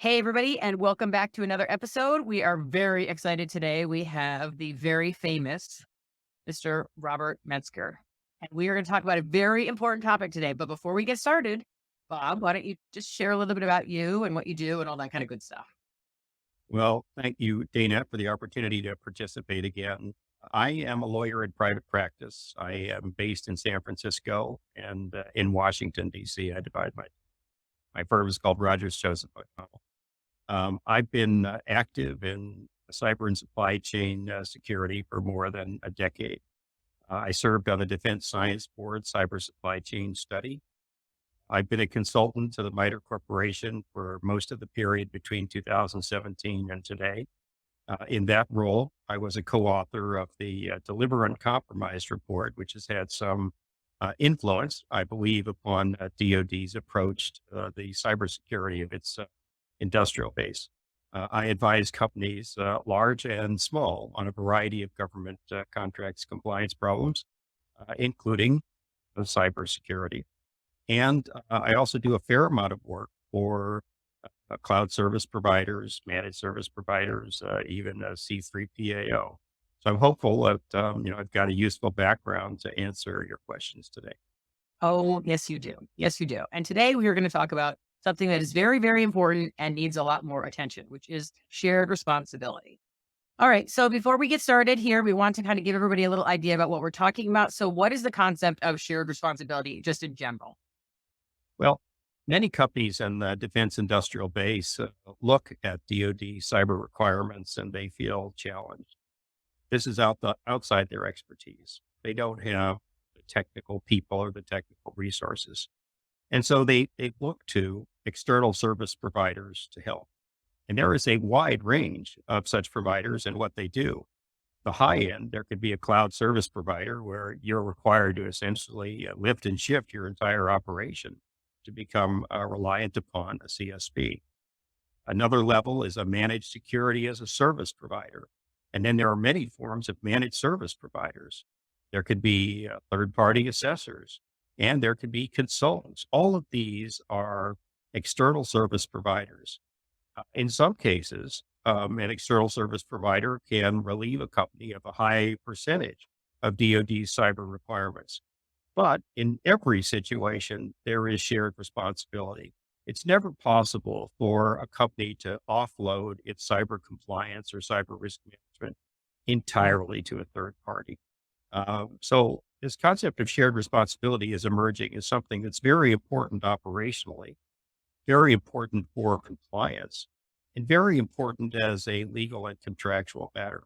Hey, everybody, and welcome back to another episode. We are very excited today. We have the very famous Mr. Robert Metzger, and we are going to talk about a very important topic today. But before we get started, Bob, why don't you just share a little bit about you and what you do and all that kind of good stuff? Well, thank you, Dana, for the opportunity to participate again. I am a lawyer in private practice. I am based in San Francisco and in Washington, D.C. I divide my firm is called Rogers Joseph O'Connell. I've been active in cyber and supply chain security for more than a decade. I served on the Defense Science Board Cyber Supply Chain Study. I've been a consultant to the MITRE Corporation for most of the period between 2017 and today. In that role, I was a co-author of the Deliver Uncompromised report, which has had some influence, I believe, upon DoD's approach to the cybersecurity of its industrial base. I advise companies, large and small, on a variety of government contracts compliance problems, including cybersecurity. And I also do a fair amount of work for cloud service providers, managed service providers, even a C3PAO. So I'm hopeful that I've got a useful background to answer your questions today. Oh, yes, you do. Yes, you do. And today we are going to talk about something that is very, very important and needs a lot more attention, which is shared responsibility. All right. So before we get started here, we want to kind of give everybody a little idea about what we're talking about. So, what is the concept of shared responsibility just in general? Well, many companies in the defense industrial base look at DoD cyber requirements and they feel challenged. This is outside their expertise. They don't have the technical people or the technical resources. And so they look to external service providers to help. And there is a wide range of such providers and what they do. The high end, there could be a cloud service provider where you're required to essentially lift and shift your entire operation to become reliant upon a CSP. Another level is a managed security as a service provider. And then there are many forms of managed service providers. There could be third party assessors and there could be consultants. All of these are external service providers. In some cases, an external service provider can relieve a company of a high percentage of DoD cyber requirements. But in every situation, there is shared responsibility. It's never possible for a company to offload its cyber compliance or cyber risk management entirely to a third party. So this concept of shared responsibility is emerging as something that's very important operationally, very important for compliance, and very important as a legal and contractual matter.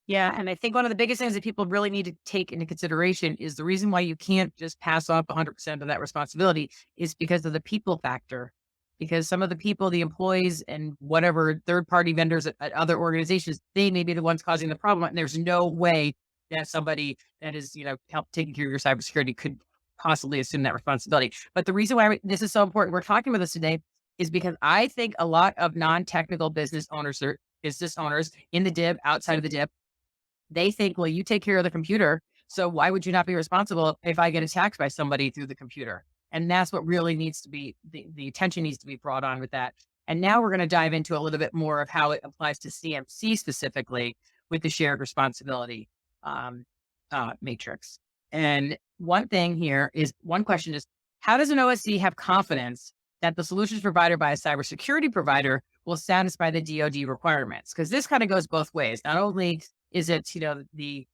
Yeah, and I think one of the biggest things that people really need to take into consideration is the reason why you can't just pass off 100% of that responsibility is because of the people factor. Because some of the people, the employees, and whatever third party vendors at other organizations, they may be the ones causing the problem. And there's no way that somebody that is, help taking care of your cybersecurity could possibly assume that responsibility. But the reason why this is so important, we're talking about this today, is because I think a lot of non technical business owners, or business owners in the DIB, outside of the DIB, they think, well, you take care of the computer. So why would you not be responsible if I get attacked by somebody through the computer? And that's what really needs to be the attention needs to be brought on with that. And now we're going to dive into a little bit more of how it applies to CMC specifically with the shared responsibility um, matrix. And one question is, how does an OSC have confidence that the solutions provided by a cybersecurity provider will satisfy the DoD requirements? Because this kind of goes both ways. Not only is it, the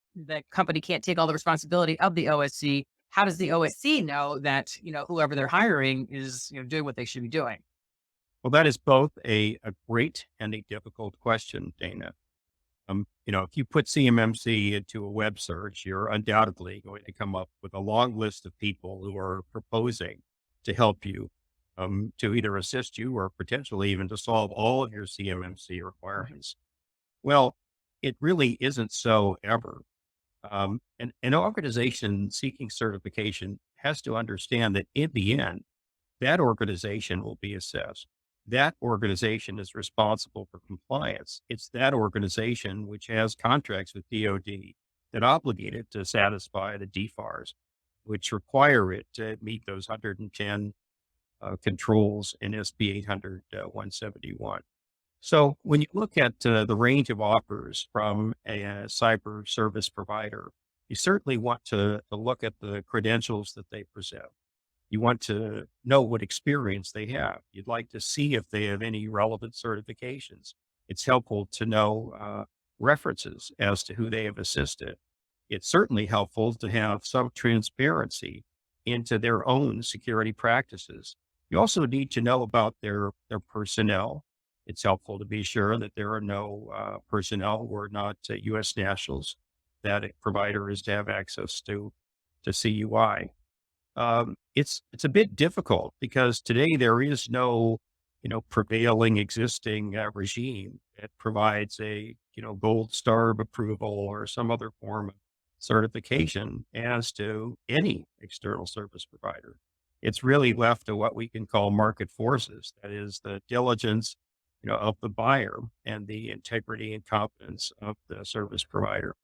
company can't take all the responsibility of the OSC. How does the OSC know that, whoever they're hiring is, doing what they should be doing? Well, that is both a great and a difficult question, Dana. If you put CMMC into a web search, you're undoubtedly going to come up with a long list of people who are proposing to help you, to either assist you or potentially even to solve all of your CMMC requirements. Well, it really isn't so ever. An organization seeking certification has to understand that in the end, that organization will be assessed. That organization is responsible for compliance. It's that organization which has contracts with DoD that obligate it to satisfy the DFARS, which require it to meet those 110 controls in SB 800 171. So when you look at the range of offers from a cyber service provider, you certainly want to look at the credentials that they present. You want to know what experience they have. You'd like to see if they have any relevant certifications. It's helpful to know references as to who they have assisted. It's certainly helpful to have some transparency into their own security practices. You also need to know about their personnel. It's helpful to be sure that there are no personnel who are not U.S. nationals that a provider is to have access to CUI. It's a bit difficult because today there is no, prevailing existing regime that provides a, gold star of approval or some other form of certification as to any external service provider. It's really left to what we can call market forces. That is the diligence, of the buyer and the integrity and competence of the service provider.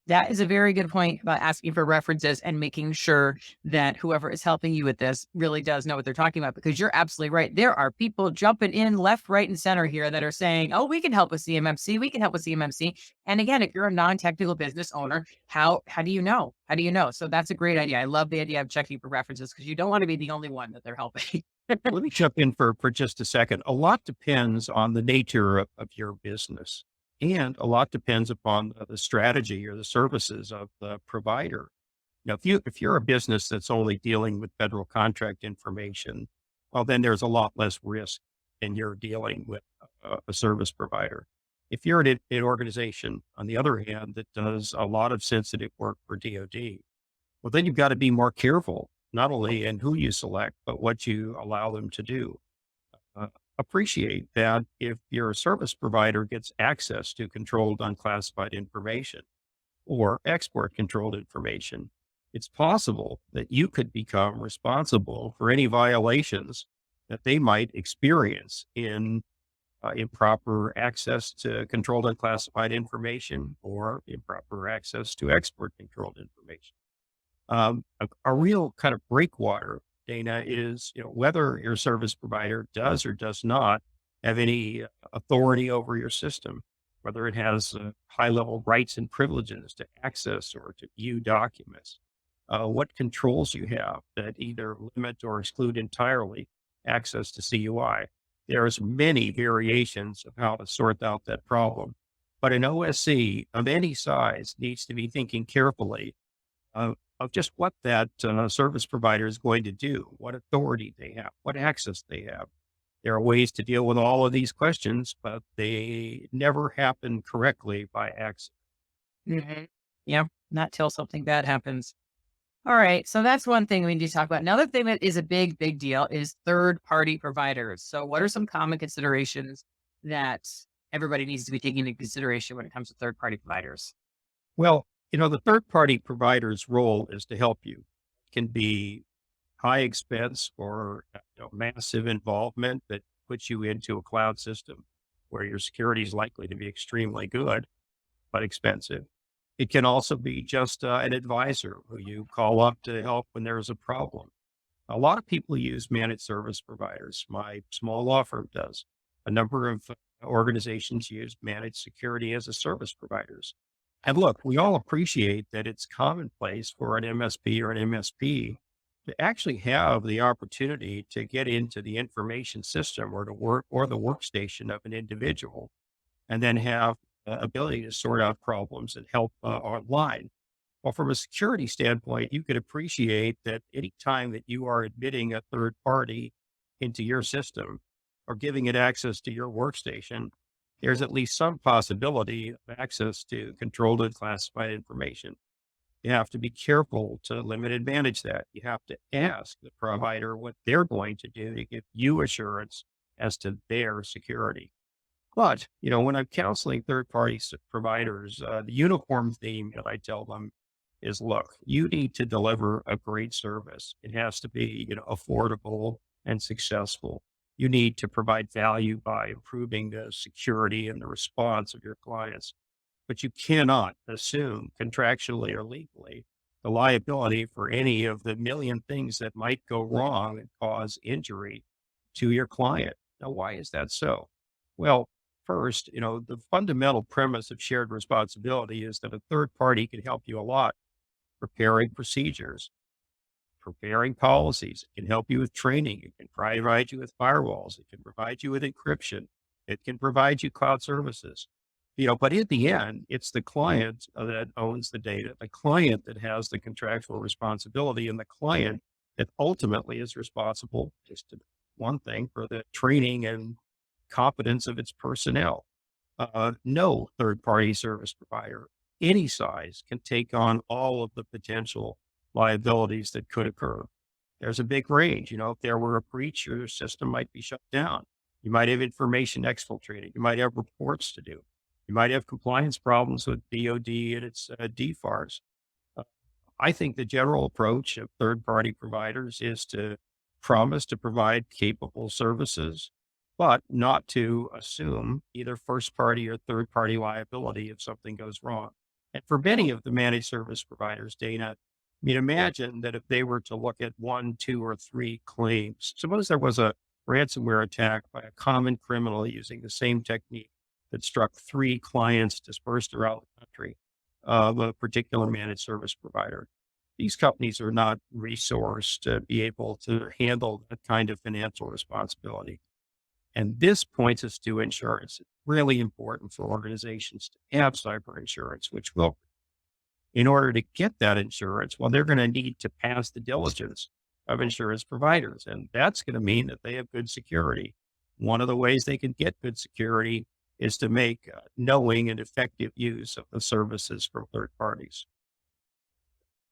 That is a very good point about asking for references and making sure that whoever is helping you with this really does know what they're talking about, because you're absolutely right. There are people jumping in left, right, and center here that are saying, oh, we can help with CMMC. We can help with CMMC. And again, if you're a non-technical business owner, how do you know? How do you know? So that's a great idea. I love the idea of checking for references because you don't want to be the only one that they're helping. Let me jump in for just a second. A lot depends on the nature of your business, and a lot depends upon the strategy or the services of the provider. If you're a business that's only dealing with federal contract information, well, then there's a lot less risk and you're dealing with a service provider. If you're an organization, on the other hand, that does a lot of sensitive work for DoD, well, then you've got to be more careful, not only in who you select, but what you allow them to do. Uh, Appreciate that if your service provider gets access to controlled unclassified information or export controlled information, it's possible that you could become responsible for any violations that they might experience in improper access to controlled unclassified information or improper access to export controlled information. A real kind of breakwater, Dana, is whether your service provider does or does not have any authority over your system, whether it has high level rights and privileges to access or to view documents, what controls you have that either limit or exclude entirely access to CUI. There's many variations of how to sort out that problem, but an OSC of any size needs to be thinking carefully of just what that service provider is going to do, what authority they have, what access they have. There are ways to deal with all of these questions, but they never happen correctly by accident. Mhm. Yeah, not till something bad happens. All right. So that's one thing we need to talk about. Another thing that is a big, big deal is third party providers. So, what are some common considerations that everybody needs to be taking into consideration when it comes to third party providers? Well, the third party provider's role is to help you. It can be high expense or massive involvement that puts you into a cloud system where your security is likely to be extremely good, but expensive. It can also be just an advisor who you call up to help when there's a problem. A lot of people use managed service providers. My small law firm does. A number of organizations use managed security as a service providers. And look, we all appreciate that it's commonplace for an MSP or an MSP to actually have the opportunity to get into the information system or to work or the workstation of an individual and then have the ability to sort out problems and help online. Well, from a security standpoint, you could appreciate that any time that you are admitting a third party into your system or giving it access to your workstation, there's at least some possibility of access to controlled and classified information. You have to be careful to limit and manage that. You have to ask the provider what they're going to do to give you assurance as to their security. But, when I'm counseling third party providers, the uniform theme that I tell them is, look, you need to deliver a great service. It has to be, affordable and successful. You need to provide value by improving the security and the response of your clients. But you cannot assume contractually or legally the liability for any of the million things that might go wrong and cause injury to your client. Now, why is that so? Well, first, the fundamental premise of shared responsibility is that a third party can help you a lot preparing procedures, preparing policies. It can help you with training. It can provide you with firewalls. It can provide you with encryption. It can provide you cloud services. But in the end, it's the client that owns the data, the client that has the contractual responsibility, and the client that ultimately is responsible, just to one thing, for the training and competence of its personnel. No third party service provider, any size, can take on all of the potential liabilities that could occur. There's a big range. If there were a breach, your system might be shut down. You might have information exfiltrated. You might have reports to do. You might have compliance problems with DoD and its DFARS. Uh, I think the general approach of third party providers is to promise to provide capable services, but not to assume either first party or third party liability if something goes wrong. And for many of the managed service providers, Dana, imagine that if they were to look at one, two, or three claims, suppose there was a ransomware attack by a common criminal using the same technique that struck three clients dispersed around the country of a particular managed service provider. These companies are not resourced to be able to handle that kind of financial responsibility. And this points us to insurance. It's really important for organizations to have cyber insurance, which will, in order to get that insurance, well, they're going to need to pass the diligence of insurance providers. And that's going to mean that they have good security. One of the ways they can get good security is to make knowing and effective use of the services from third parties.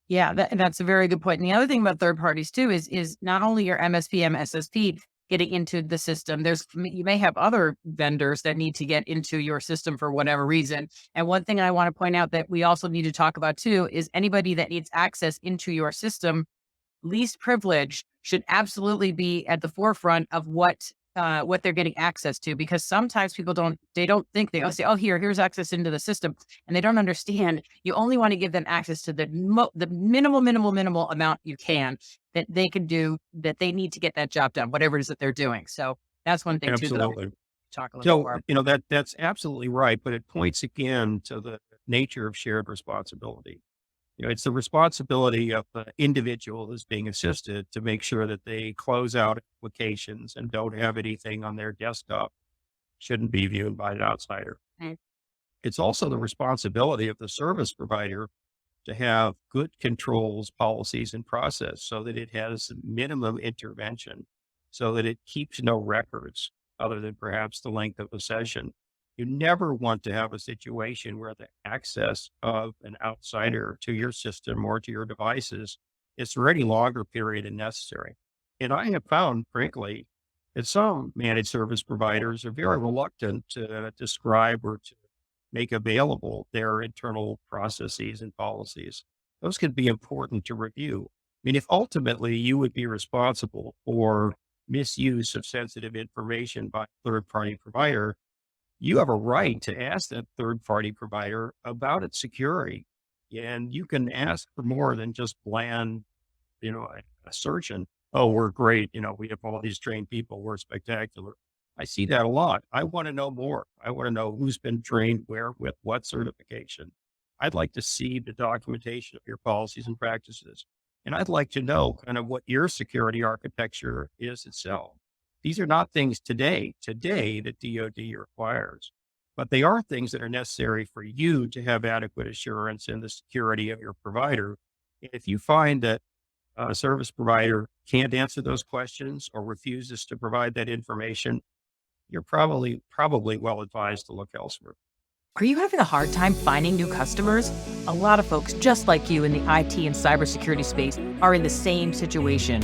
Yeah, that's a very good point. And the other thing about third parties too is not only your MSP, MSSP getting into the system. You may have other vendors that need to get into your system for whatever reason. And one thing I want to point out that we also need to talk about too is anybody that needs access into your system, least privilege should absolutely be at the forefront of what they're getting access to, because sometimes people don't think they'll say, oh, here's access into the system. And they don't understand. You only want to give them access to the minimal amount you can that they can do, that they need to get that job done, whatever it is that they're doing. So that's one thing too that I'll Absolutely. talk a little more. So, that's absolutely right. But it points again to the nature of shared responsibility. It's the responsibility of the individual who's being assisted to make sure that they close out applications and don't have anything on their desktop shouldn't be viewed by an outsider. Mm. It's also the responsibility of the service provider to have good controls, policies, and process so that it has minimum intervention, so that it keeps no records other than perhaps the length of a session. You never want to have a situation where the access of an outsider to your system or to your devices is for any longer period than necessary. And I have found, frankly, that some managed service providers are very reluctant to describe or to make available their internal processes and policies. Those can be important to review. If ultimately you would be responsible for misuse of sensitive information by a third party provider, you have a right to ask that third party provider about its security. And you can ask for more than just bland, assertion. Oh, we're great. We have all these trained people. We're spectacular. I see that a lot. I want to know more. I want to know who's been trained where, with what certification. I'd like to see the documentation of your policies and practices. And I'd like to know kind of what your security architecture is itself. These are not things today that DoD requires, but they are things that are necessary for you to have adequate assurance in the security of your provider. If you find that a service provider can't answer those questions or refuses to provide that information, you're probably well advised to look elsewhere. Are you having a hard time finding new customers? A lot of folks just like you in the IT and cybersecurity space are in the same situation.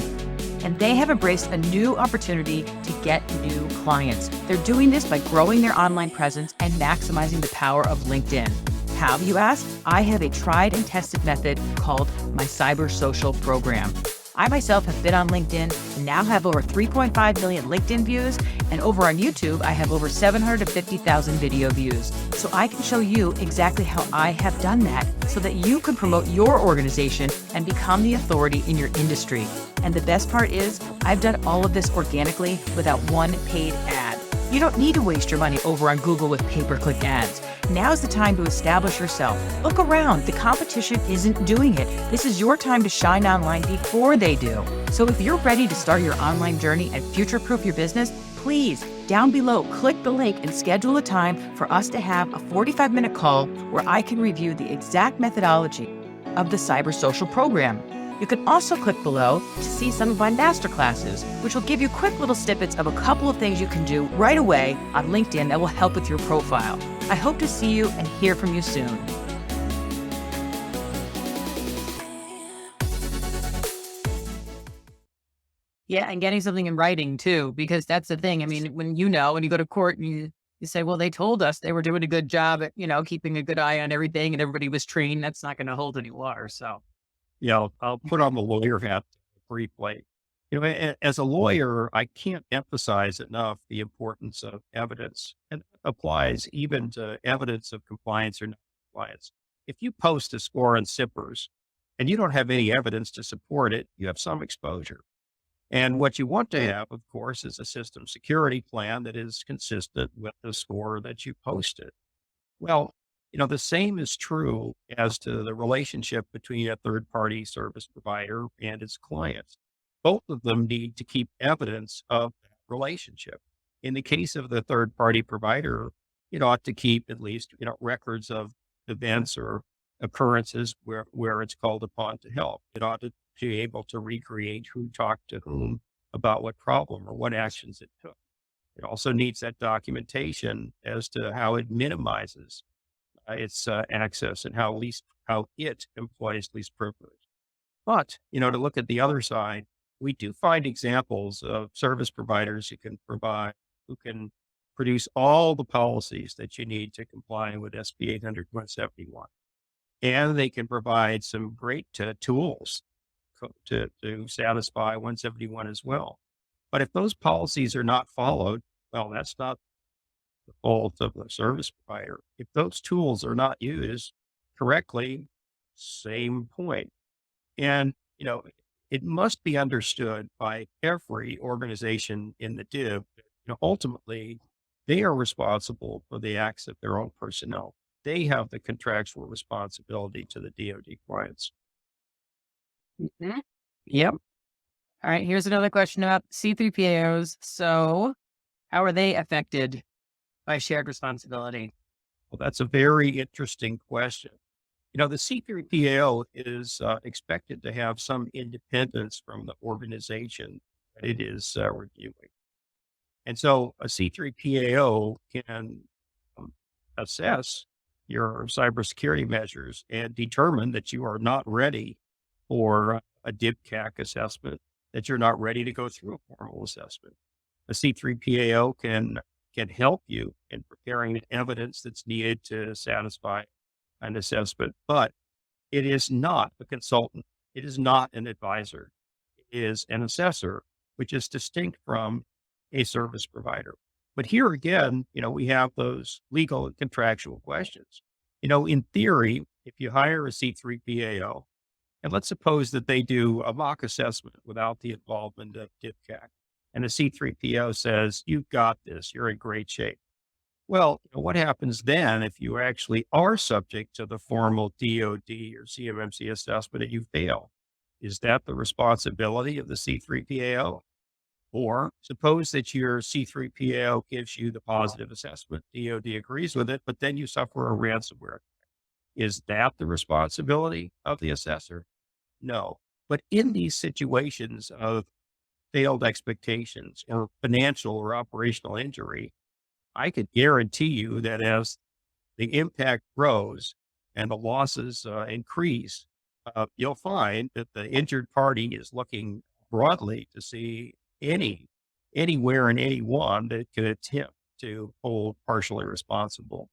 And they have embraced a new opportunity to get new clients. They're doing this by growing their online presence and maximizing the power of LinkedIn. How, you ask? I have a tried and tested method called my Cyber Social program. I myself have been on LinkedIn and now have over 3.5 million LinkedIn views, and over on YouTube, I have over 750,000 video views. So I can show you exactly how I have done that so that you can promote your organization and become the authority in your industry. And the best part is, I've done all of this organically without one paid ad. You don't need to waste your money over on Google with pay-per-click ads. Now's the time to establish yourself. Look around. The competition isn't doing it. This is your time to shine online before they do. So if you're ready to start your online journey and future-proof your business, please, down below, click the link and schedule a time for us to have a 45-minute call where I can review the exact methodology of the Cyber Social program. You can also click below to see some of my masterclasses, which will give you quick little snippets of a couple of things you can do right away on LinkedIn that will help with your profile. I hope to see you and hear from you soon. Yeah, and getting something in writing too, because that's the thing. I mean, when you go to court and you say, well, they told us they were doing a good job at, keeping a good eye on everything and everybody was trained, that's not going to hold any water. So, Yeah, I'll put on the lawyer hat briefly. As a lawyer, I can't emphasize enough the importance of evidence, and that applies even to evidence of compliance or non-compliance. If you post a score on SIPRs and you don't have any evidence to support it, you have some exposure. And what you want to have, of course, is a system security plan that is consistent with the score that you posted. Well, the same is true as to the relationship between a third party service provider and its clients. Both of them need to keep evidence of that relationship. In the case of the third party provider, it ought to keep at least, records of events or occurrences where it's called upon to help. It ought to be able to recreate who talked to whom about what problem or what actions it took. It also needs that documentation as to how it minimizes its access and how it employs least privilege. But, to look at the other side, we do find examples of service providers who can produce all the policies that you need to comply with SB 800 171. And they can provide some great tools to satisfy 171 as well. But if those policies are not followed, well, that's not the fault of the service provider. If those tools are not used correctly, same point. And, it must be understood by every organization in the DIB that, ultimately they are responsible for the acts of their own personnel. They have the contractual responsibility to the DoD clients. Mhm. Yep. All right. Here's another question about C3PAOs. So, how are they affected by shared responsibility? Well, that's a very interesting question. The C3PAO is expected to have some independence from the organization that it is reviewing. And so a C3PAO can um, assess your cybersecurity measures and determine that you are not ready for a DIBCAC assessment, that you're not ready to go through a formal assessment. A C3PAO can help you in preparing the evidence that's needed to satisfy an assessment, but it is not a consultant. It is not an advisor. It is an assessor, which is distinct from a service provider. But here again, we have those legal and contractual questions. In theory, if you hire a C3PAO, and let's suppose that they do a mock assessment without the involvement of DIBCAC, and the C3PO says, you've got this, you're in great shape. Well, what happens then if you actually are subject to the formal DoD or CMMC assessment and you fail? Is that the responsibility of the C3PAO? Or suppose that your C3PAO gives you the positive assessment, DoD agrees with it, but then you suffer a ransomware. Is that the responsibility of the assessor? No. But in these situations of failed expectations or financial or operational injury, I could guarantee you that as the impact grows and the losses increase, you'll find that the injured party is looking broadly to see anywhere and anyone that could attempt to hold partially responsible.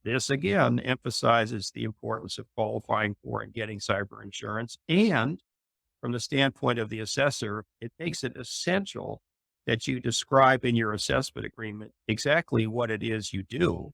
This again emphasizes the importance of qualifying for and getting cyber insurance and from the standpoint of the assessor, it makes it essential that you describe in your assessment agreement exactly what it is you do,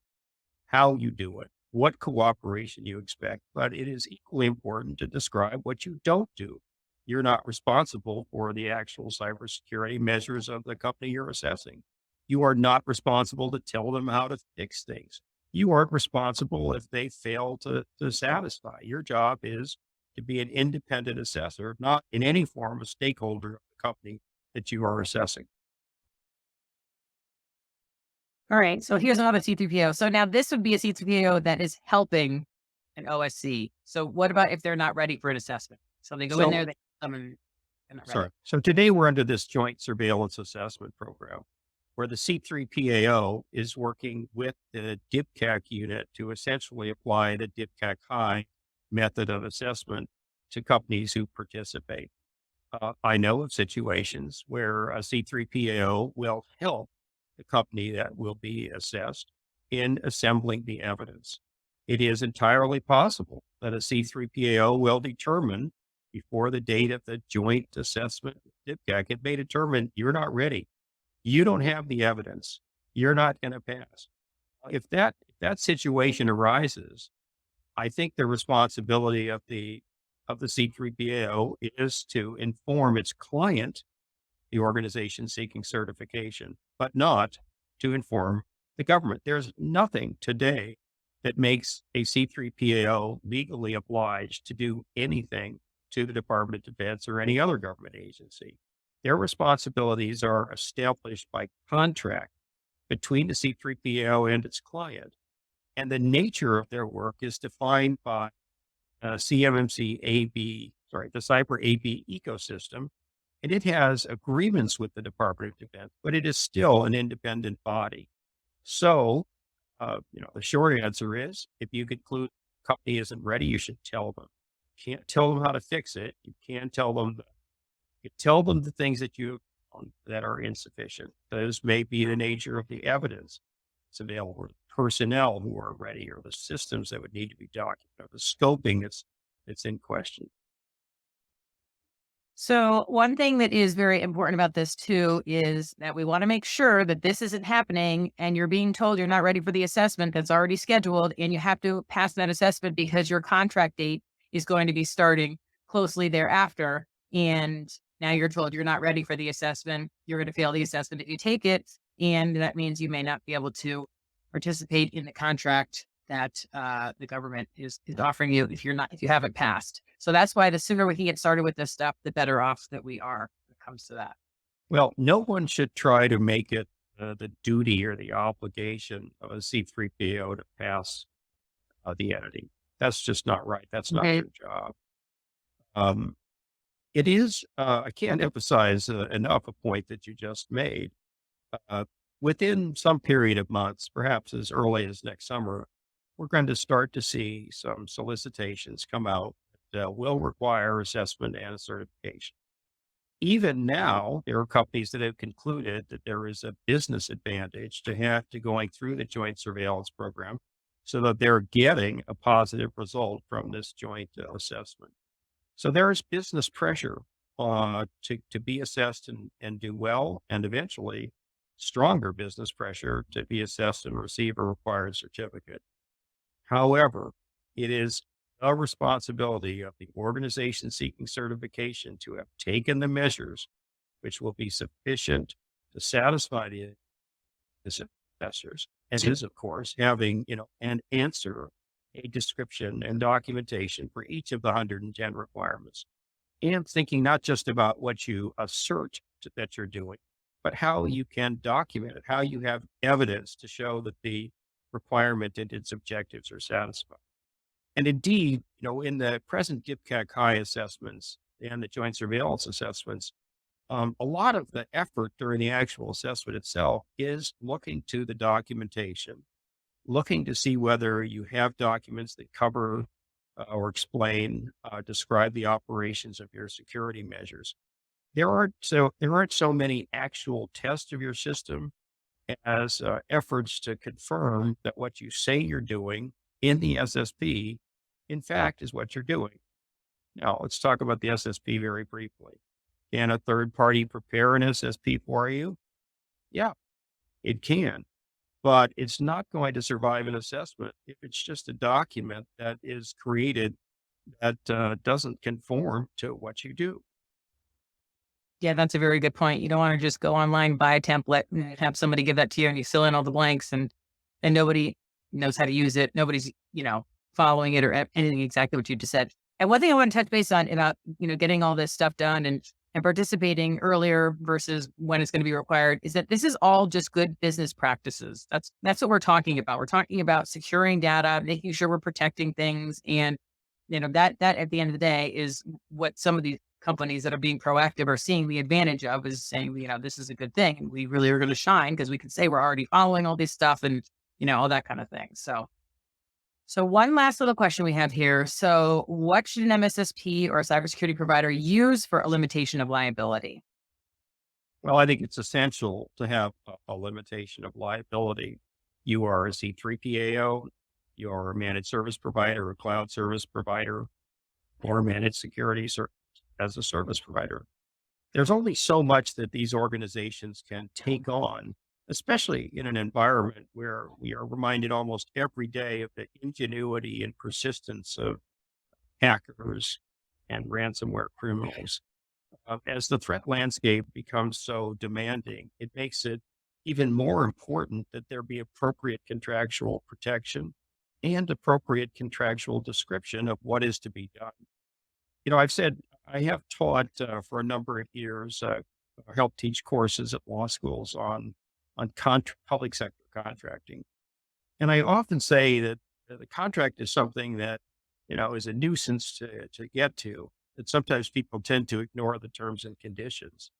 how you do it, what cooperation you expect. But it is equally important to describe what you don't do. You're not responsible for the actual cybersecurity measures of the company you're assessing. You are not responsible to tell them how to fix things. You aren't responsible if they fail to satisfy. Your job is to be an independent assessor, not in any form a stakeholder of the company that you are assessing. All right. So here's another C3PO. So now this would be a C3PO that is helping an OSC. So what about if they're not ready for an assessment? So they go in So, there, they come and they're not sorry. ready. So today we're under this joint surveillance assessment program where the C3PAO is working with the DIPCAC unit to essentially apply the DIPCAC high method of assessment to companies who participate. I know of situations where a C3PAO will help the company that will be assessed in assembling the evidence. It is entirely possible that a C3PAO will determine before the date of the joint assessment with DIPCAC, it may determine you're not ready. You don't have the evidence. You're not going to pass. If that situation arises, I think the responsibility of the C3PAO is to inform its client, the organization seeking certification, but not to inform the government. There's nothing today that makes a C3PAO legally obliged to do anything to the Department of Defense or any other government agency. Their responsibilities are established by contract between the C3PAO and its client. And the nature of their work is defined by CMMC AB, sorry, the Cyber AB ecosystem, and it has agreements with the Department of Defense, but it is still an independent body. So, the short answer is if you conclude the company isn't ready, you should tell them. You can't tell them how to fix it. You can tell them, you tell them the things that you that are insufficient. Those may be the nature of the evidence that's available, or the personnel who are ready, or the systems that would need to be documented, or the scoping that's in question. So one thing that is very important about this too is that we want to make sure that this isn't happening and you're being told you're not ready for the assessment that's already scheduled and you have to pass that assessment because your contract date is going to be starting closely thereafter. And now you're told you're not ready for the assessment. You're going to fail the assessment if you take it. And that means you may not be able to participate in the contract that the government is offering you if you haven't passed. So that's why the sooner we can get started with this stuff, the better off that we are when it comes to that. Well, no one should try to make it the duty or the obligation of a C3PO to pass the entity. That's just not right. That's not Okay. their job. Um, it is, I can't emphasize enough a point that you just made. Uh, Within some period of months, perhaps as early as next summer, we're going to start to see some solicitations come out that will require assessment and certification. Even now, there are companies that have concluded that there is a business advantage to have to going through the joint surveillance program so that they're getting a positive result from this joint assessment. So there is business pressure to be assessed and do well, and eventually stronger business pressure to be assessed and receive a required certificate. However, it is a responsibility of the organization seeking certification to have taken the measures which will be sufficient to satisfy the investors. And is, of course, having, an answer, a description and documentation for each of the 110 requirements. And thinking not just about what you assert that you're doing, but how you can document it, how you have evidence to show that the requirement and its objectives are satisfied. And indeed, in the present DIPCAC high assessments and the joint surveillance assessments, a lot of the effort during the actual assessment itself is looking to the documentation, looking to see whether you have documents that cover or describe the operations of your security measures. There aren't so many actual tests of your system as efforts to confirm that what you say you're doing in the SSP, in fact, is what you're doing. Now, let's talk about the SSP very briefly. Can a third party prepare an SSP for you? Yeah, it can, but it's not going to survive an assessment if it's just a document that is created that doesn't conform to what you do. Yeah, that's a very good point. You don't want to just go online, buy a template, and have somebody give that to you, and you fill in all the blanks, and nobody knows how to use it. Nobody's following it or anything exactly what you just said. And one thing I want to touch base on about getting all this stuff done and participating earlier versus when it's going to be required is that this is all just good business practices. That's what we're talking about. We're talking about securing data, making sure we're protecting things, and that at the end of the day is what some of these companies that are being proactive are seeing the advantage of, is saying, this is a good thing. And we really are going to shine because we can say we're already following all this stuff and, all that kind of thing. So one last little question we have here. So what should an MSSP or a cybersecurity provider use for a limitation of liability? Well, I think it's essential to have a limitation of liability. You are a C3PAO, you're a managed service provider, a cloud service provider, or managed security as a service provider. There's only so much that these organizations can take on, especially in an environment where we are reminded almost every day of the ingenuity and persistence of hackers and ransomware criminals. As the threat landscape becomes so demanding, it makes it even more important that there be appropriate contractual protection and appropriate contractual description of what is to be done. I've said I have taught for a number of years, helped teach courses at law schools on public sector contracting, and I often say that the contract is something that is a nuisance to get to. That sometimes people tend to ignore the terms and conditions.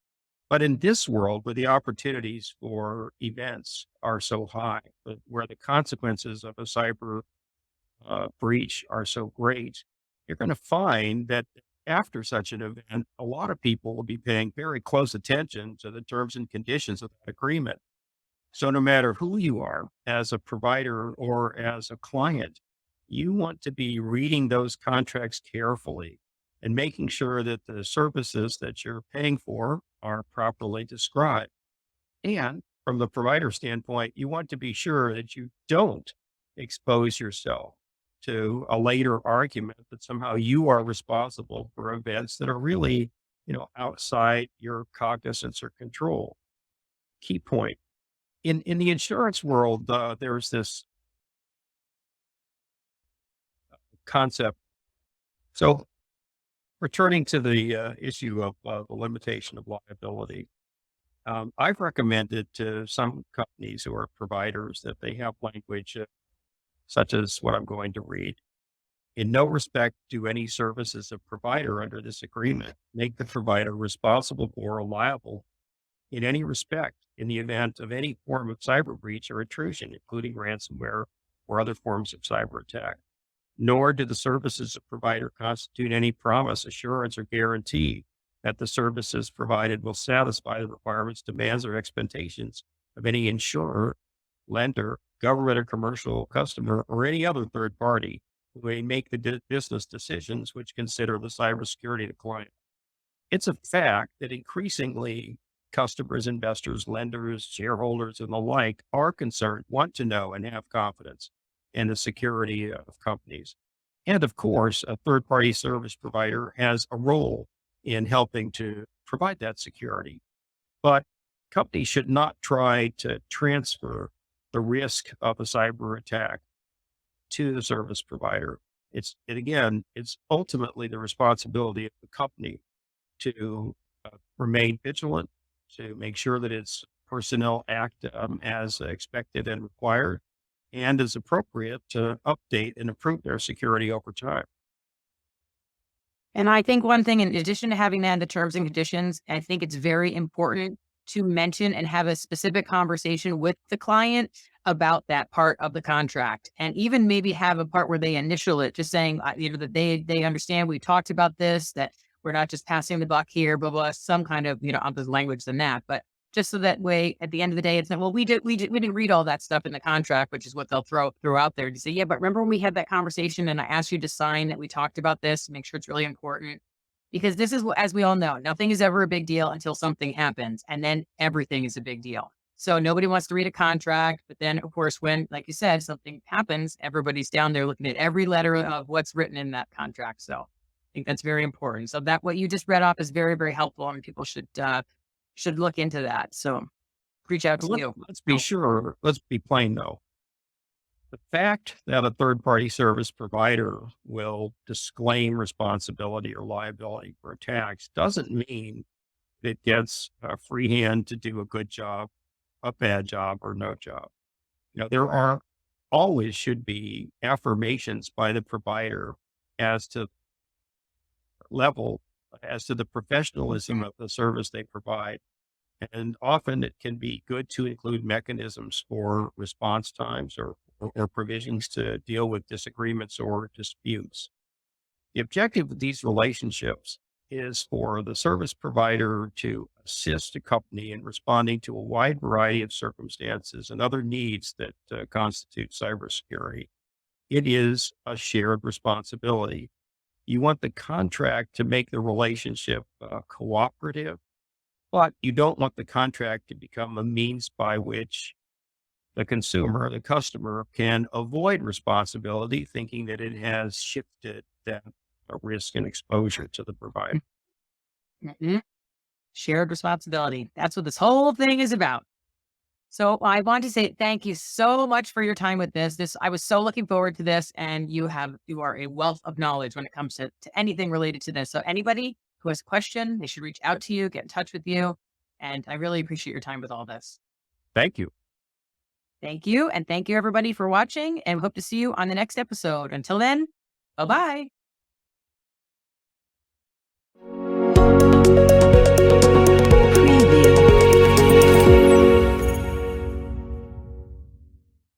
But in this world, where the opportunities for events are so high, where the consequences of a cyber breach are so great, you're going to find that after such an event, a lot of people will be paying very close attention to the terms and conditions of that agreement. So no matter who you are as a provider or as a client, you want to be reading those contracts carefully and making sure that the services that you're paying for are properly described. And from the provider standpoint, you want to be sure that you don't expose yourself to a later argument that somehow you are responsible for events that are really, outside your cognizance or control. Key point. In the insurance world, there's this concept. So returning to the issue of the limitation of liability, I've recommended to some companies who are providers that they have language such as what I'm going to read. In no respect do any services of provider under this agreement make the provider responsible for or liable in any respect in the event of any form of cyber breach or intrusion, including ransomware or other forms of cyber attack. Nor do the services of provider constitute any promise, assurance, or guarantee that the services provided will satisfy the requirements, demands, or expectations of any insurer, lender, government or commercial customer, or any other third party who may make the business decisions which consider the cybersecurity of the client. It's a fact that increasingly customers, investors, lenders, shareholders, and the like are concerned, want to know, and have confidence in the security of companies. And of course, a third party service provider has a role in helping to provide that security. But companies should not try to transfer the risk of a cyber attack to the service provider. It's ultimately the responsibility of the company to remain vigilant, to make sure that its personnel act as expected and required, and as appropriate to update and improve their security over time. And I think one thing, in addition to having that in the terms and conditions, I think it's very important to mention and have a specific conversation with the client about that part of the contract, and even maybe have a part where they initial it, just saying, that they understand we talked about this, that we're not just passing the buck here, blah blah, some kind of other language than that, but just so that way at the end of the day, it's not, well, we didn't read all that stuff in the contract, which is what they'll throw out there to say, yeah, but remember when we had that conversation and I asked you to sign that we talked about this, make sure it's really important. Because this is, as we all know, nothing is ever a big deal until something happens. And then everything is a big deal. So nobody wants to read a contract. But then, of course, when, like you said, something happens, everybody's down there looking at every letter of what's written in that contract. So I think that's very important. So that what you just read off is very, very helpful, and people should look into that. So reach out to you. Let's be sure. Let's be plain though. The fact that a third party service provider will disclaim responsibility or liability for attacks doesn't mean it gets a free hand to do a good job, a bad job, or no job. There are always should be affirmations by the provider as to level, as to the professionalism of the service they provide. And often it can be good to include mechanisms for response times or provisions to deal with disagreements or disputes. The objective of these relationships is for the service provider to assist a company in responding to a wide variety of circumstances and other needs that constitute cybersecurity. It is a shared responsibility. You want the contract to make the relationship cooperative, but you don't want the contract to become a means by which the consumer, the customer, can avoid responsibility, thinking that it has shifted that risk and exposure to the provider. Mhm. Shared responsibility. That's what this whole thing is about. So I want to say thank you so much for your time with this. I was so looking forward to this, and you are a wealth of knowledge when it comes to anything related to this. So anybody who has a question, they should reach out to you, get in touch with you. And I really appreciate your time with all this. Thank you. Thank you. And thank you everybody for watching, and hope to see you on the next episode. Until then, bye-bye.